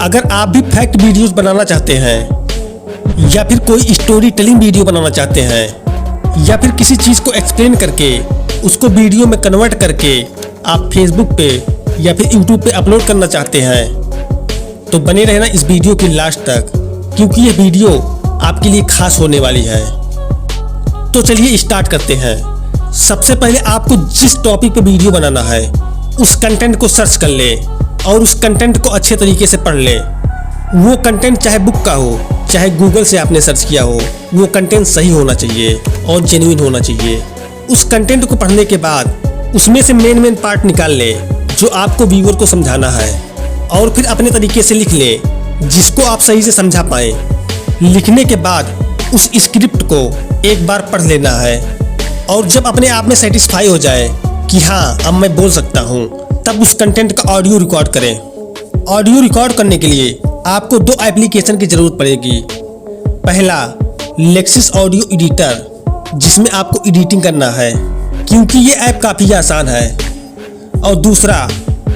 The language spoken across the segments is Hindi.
अगर आप भी फैक्ट वीडियोस बनाना चाहते हैं या फिर कोई स्टोरी टेलिंग वीडियो बनाना चाहते हैं या फिर किसी चीज़ को एक्सप्लेन करके उसको वीडियो में कन्वर्ट करके आप फेसबुक पे या फिर यूट्यूब पे अपलोड करना चाहते हैं तो बने रहना इस वीडियो के लास्ट तक, क्योंकि यह वीडियो आपके लिए खास होने वाली है। तो चलिए स्टार्ट करते हैं। सबसे पहले आपको जिस टॉपिक पे वीडियो बनाना है उस कंटेंट को सर्च कर ले और उस कंटेंट को अच्छे तरीके से पढ़ ले। वो कंटेंट चाहे बुक का हो चाहे गूगल से आपने सर्च किया हो, वो कंटेंट सही होना चाहिए और जेन्युइन होना चाहिए। उस कंटेंट को पढ़ने के बाद उसमें से मेन पार्ट निकाल ले जो आपको व्यूअर को समझाना है और फिर अपने तरीके से लिख ले जिसको आप सही से समझा पाए। लिखने के बाद उस स्क्रिप्ट को एक बार पढ़ लेना है और जब अपने आप में सेटिस्फाई हो जाए कि हाँ अब मैं बोल सकता हूँ, तब उस कंटेंट का ऑडियो रिकॉर्ड करें। ऑडियो रिकॉर्ड करने के लिए आपको दो एप्लीकेशन की ज़रूरत पड़ेगी। पहला लेक्सिस ऑडियो एडिटर, जिसमें आपको एडिटिंग करना है क्योंकि ये ऐप काफ़ी आसान है, और दूसरा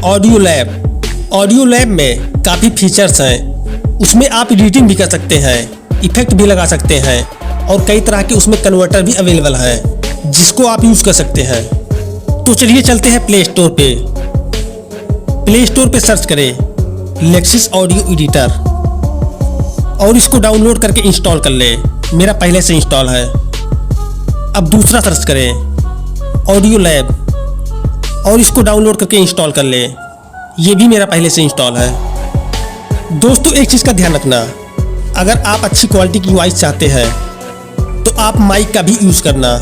ऑडियो लैब। ऑडियो लैब में काफ़ी फीचर्स हैं, उसमें आप एडिटिंग भी कर सकते हैं, इफेक्ट भी लगा सकते हैं और कई तरह के उसमें कन्वर्टर भी अवेलेबल हैं जिसको आप यूज़ कर सकते हैं। तो चलिए चलते हैं प्ले स्टोर पे। प्ले स्टोर पे सर्च करें लेक्सिस ऑडियो एडिटर और इसको डाउनलोड करके इंस्टॉल कर ले। मेरा पहले से इंस्टॉल है। अब दूसरा सर्च करें ऑडियो लैब और इसको डाउनलोड करके इंस्टॉल कर ले। ये भी मेरा पहले से इंस्टॉल है। दोस्तों एक चीज़ का ध्यान रखना, अगर आप अच्छी क्वालिटी की वॉइस चाहते हैं तो आप माइक का भी यूज़ करना।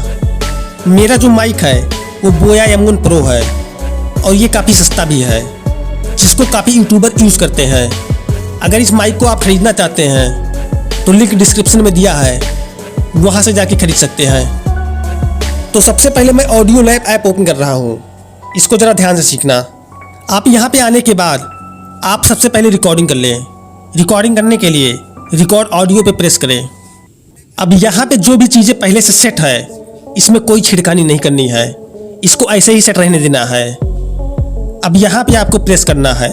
मेरा जो माइक है वो बोया M1 Pro है और ये काफ़ी सस्ता भी है, जिसको काफ़ी यूट्यूबर यूज़ करते हैं। अगर इस माइक को आप ख़रीदना चाहते हैं तो लिंक डिस्क्रिप्शन में दिया है, वहाँ से जाके खरीद सकते हैं। तो सबसे पहले मैं ऑडियो लैब ऐप ओपन कर रहा हूँ, इसको ज़रा ध्यान से सीखना। आप यहाँ पे आने के बाद आप सबसे पहले रिकॉर्डिंग कर लें। रिकॉर्डिंग करने के लिए रिकॉर्ड ऑडियो पे प्रेस करें। अब यहाँ पे जो भी चीज़ें पहले से सेट है इसमें कोई छिड़कानी नहीं करनी है, इसको ऐसे ही सेट रहने देना है। अब यहाँ पे आपको प्रेस करना है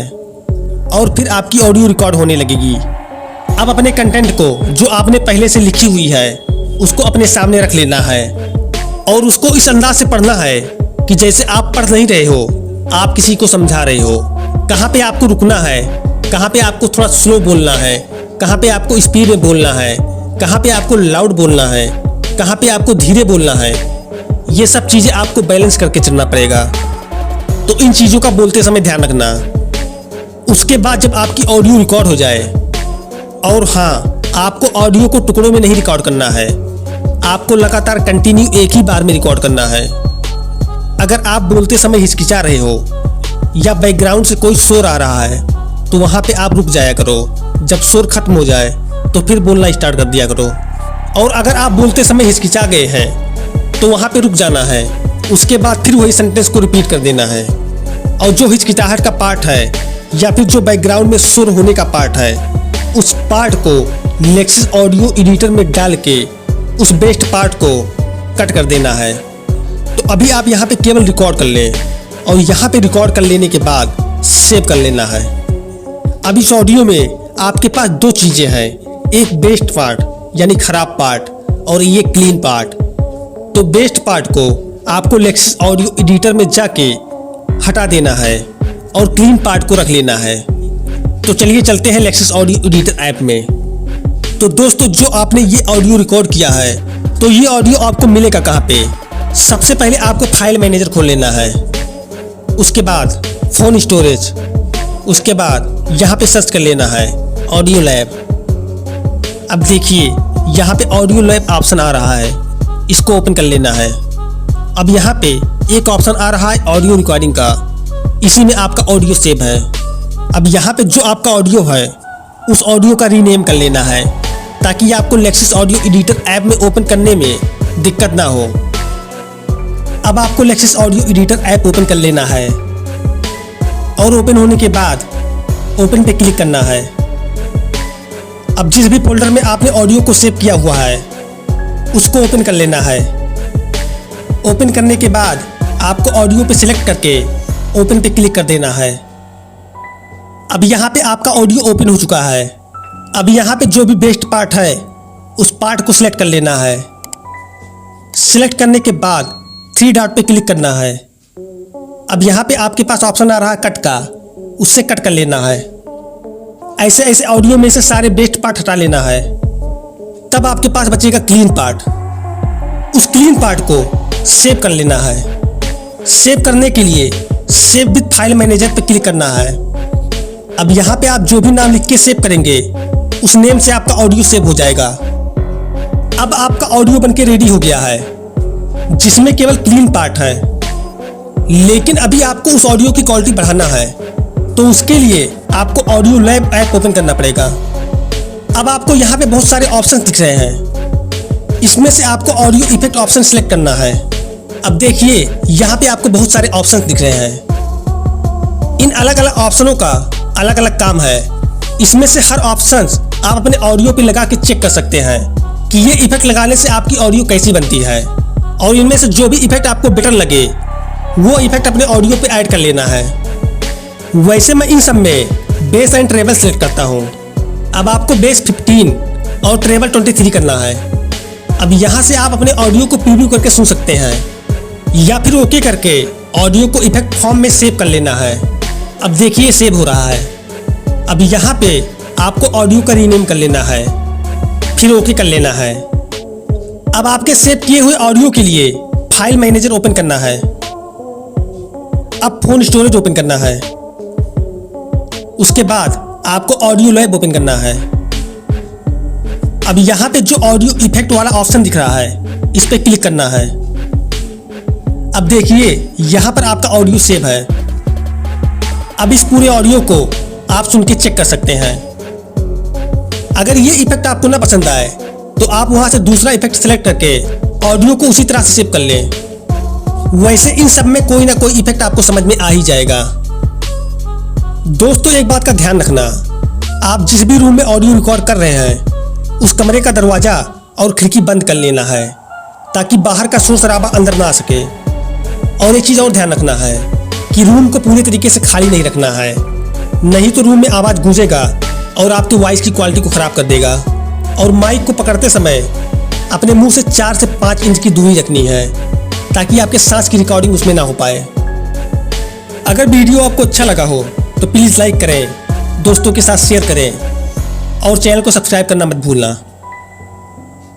और फिर आपकी ऑडियो रिकॉर्ड होने लगेगी। अब अपने कंटेंट को जो आपने पहले से लिखी हुई है उसको अपने सामने रख लेना है और उसको इस अंदाज से पढ़ना है कि जैसे आप पढ़ नहीं रहे हो, आप किसी को समझा रहे हो। कहाँ पे आपको रुकना है, कहाँ पे आपको थोड़ा स्लो बोलना है, कहाँ पे आपको स्पीड में बोलना है, कहाँ पे आपको लाउड बोलना है, कहाँ पे आपको धीरे बोलना है, ये सब चीज़ें आपको बैलेंस करके चलना पड़ेगा। तो इन चीज़ों का बोलते समय ध्यान रखना। उसके बाद जब आपकी ऑडियो रिकॉर्ड हो जाए, और हाँ आपको ऑडियो को टुकड़ों में नहीं रिकॉर्ड करना है, आपको लगातार कंटिन्यू एक ही बार में रिकॉर्ड करना है। अगर आप बोलते समय हिचकिचा रहे हो या बैकग्राउंड से कोई शोर आ रहा है तो वहाँ पे आप रुक जाया करो। जब शोर खत्म हो जाए तो फिर बोलना स्टार्ट कर दिया करो। और अगर आप बोलते समय हिचकिचा गए हैं तो वहाँ पे रुक जाना है। उसके बाद फिर वही सेंटेंस को रिपीट कर देना है। और जो हिचकिचाहट का पार्ट है या फिर जो बैकग्राउंड में शोर होने का पार्ट है, उस पार्ट को लेक्सिस ऑडियो एडिटर में डाल के उस बेस्ट पार्ट को कट कर देना है। तो अभी आप यहाँ पे केवल रिकॉर्ड कर लें और यहाँ पे रिकॉर्ड कर लेने के बाद सेव कर लेना है। अब इस ऑडियो में आपके पास दो चीज़ें हैं, एक बेस्ट पार्ट यानी खराब पार्ट और ये क्लीन पार्ट। तो बेस्ट पार्ट को आपको लेक्सिस ऑडियो एडिटर में जाके हटा देना है और क्लीन पार्ट को रख लेना है। तो चलिए चलते हैं लेक्सिस ऑडियो एडिटर ऐप में। तो दोस्तों जो आपने ये ऑडियो रिकॉर्ड किया है तो ये ऑडियो आपको मिलेगा कहाँ पे? सबसे पहले आपको फाइल मैनेजर खोल लेना है, उसके बाद फ़ोन स्टोरेज, उसके बाद यहाँ पे सर्च कर लेना है ऑडियो लैब। अब देखिए यहाँ पे ऑडियो लैब ऑप्शन आ रहा है, इसको ओपन कर लेना है। अब यहाँ पे एक ऑप्शन आ रहा है ऑडियो रिकॉर्डिंग का, इसी में आपका ऑडियो सेव है। अब यहाँ पे जो आपका ऑडियो है उस ऑडियो का रीनेम कर लेना है ताकि आपको लेक्सिस ऑडियो एडिटर ऐप में ओपन करने में दिक्कत ना हो। अब आपको Lexus audio editor app open कर लेना है और ओपन होने के बाद ओपन पे क्लिक करना है। अब जिस भी फोल्डर में आपने ऑडियो को सेव किया हुआ है उसको ओपन कर लेना है। ओपन करने के बाद आपको ऑडियो पे सिलेक्ट करके ओपन पे क्लिक कर देना है। अब यहाँ पे आपका ऑडियो ओपन हो चुका है। अब यहाँ पे जो भी बेस्ट पार्ट है उस पार्ट को सिलेक्ट कर लेना है। सिलेक्ट करने के बाद 3 डॉट पे क्लिक करना है। अब यहाँ पे आपके पास ऑप्शन आ रहा है कट का, उससे कट कर लेना है। ऐसे ऐसे ऑडियो में से सारे बेस्ट पार्ट हटा लेना है। तब आपके पास बचेगा क्लीन पार्ट। उस क्लीन पार्ट को सेव कर लेना है। सेव करने के लिए सेव विद फाइल मैनेजर पे क्लिक करना है। अब यहाँ पे आप जो भी नाम लिख के सेव करेंगे उस नेम से आपका ऑडियो सेव हो जाएगा। अब आपका ऑडियो बनके रेडी हो गया है, जिसमें केवल क्लीन पार्ट है। लेकिन अभी आपको उस ऑडियो की क्वालिटी बढ़ाना है, तो उसके लिए आपको ऑडियो लैब ऐप ओपन करना पड़ेगा। अब आपको यहाँ पे बहुत सारे ऑप्शन दिख रहे हैं। इसमें से आपको ऑडियो इफेक्ट ऑप्शन सेलेक्ट करना है। अब देखिए यहाँ पे आपको बहुत सारे ऑप्शन दिख रहे हैं। इन अलग अलग ऑप्शनों का अलग अलग काम है। इसमें से हर ऑप्शन आप अपने ऑडियो पे लगा के चेक कर सकते हैं कि ये इफेक्ट लगाने से आपकी ऑडियो कैसी बनती है, और इनमें से जो भी इफेक्ट आपको बेटर लगे वो इफेक्ट अपने ऑडियो पे ऐड कर लेना है। वैसे मैं इन सब में बेस एंड ट्रेबल सेलेक्ट करता हूँ। अब आपको बेस 15 और ट्रेबल 23 करना है। अब यहाँ से आप अपने ऑडियो को प्रीव्यू करके सुन सकते हैं, या फिर ओके करके ऑडियो को इफेक्ट फॉर्म में सेव कर लेना है। अब देखिए सेव हो रहा है। अब यहाँ पे आपको ऑडियो का रीनेम कर लेना है, फिर ओके कर लेना है। अब आपके सेव किए हुए ऑडियो के लिए फाइल मैनेजर ओपन करना है। अब फोन स्टोरेज ओपन करना है। उसके बाद आपको ऑडियो लैब ओपन करना है। अब यहाँ पे जो ऑडियो इफेक्ट वाला ऑप्शन दिख रहा है इस पे क्लिक करना है। अब देखिए यहाँ पर आपका ऑडियो सेव है। अब इस पूरे ऑडियो को आप सुन के चेक कर सकते हैं। अगर ये इफेक्ट आपको ना पसंद आए तो आप वहां से दूसरा इफेक्ट सेलेक्ट करके ऑडियो को उसी तरह से सेव कर लें। वैसे इन सब में कोई ना कोई इफेक्ट आपको समझ में आ ही जाएगा। दोस्तों एक बात का ध्यान रखना, आप जिस भी रूम में ऑडियो रिकॉर्ड कर रहे हैं उस कमरे का दरवाजा और खिड़की बंद कर लेना है, ताकि बाहर का शोर शराबा अंदर ना आ सके। और एक चीज़ और ध्यान रखना है कि रूम को पूरे तरीके से खाली नहीं रखना है, नहीं तो रूम में आवाज़ गूंजेगा और आपकी वॉइस की क्वालिटी को ख़राब कर देगा। और माइक को पकड़ते समय अपने मुंह से 4 से 5 इंच की दूरी रखनी है, ताकि आपके सांस की रिकॉर्डिंग उसमें ना हो पाए। अगर वीडियो आपको अच्छा लगा हो तो प्लीज़ लाइक करें, दोस्तों के साथ शेयर करें और चैनल को सब्सक्राइब करना मत भूलना।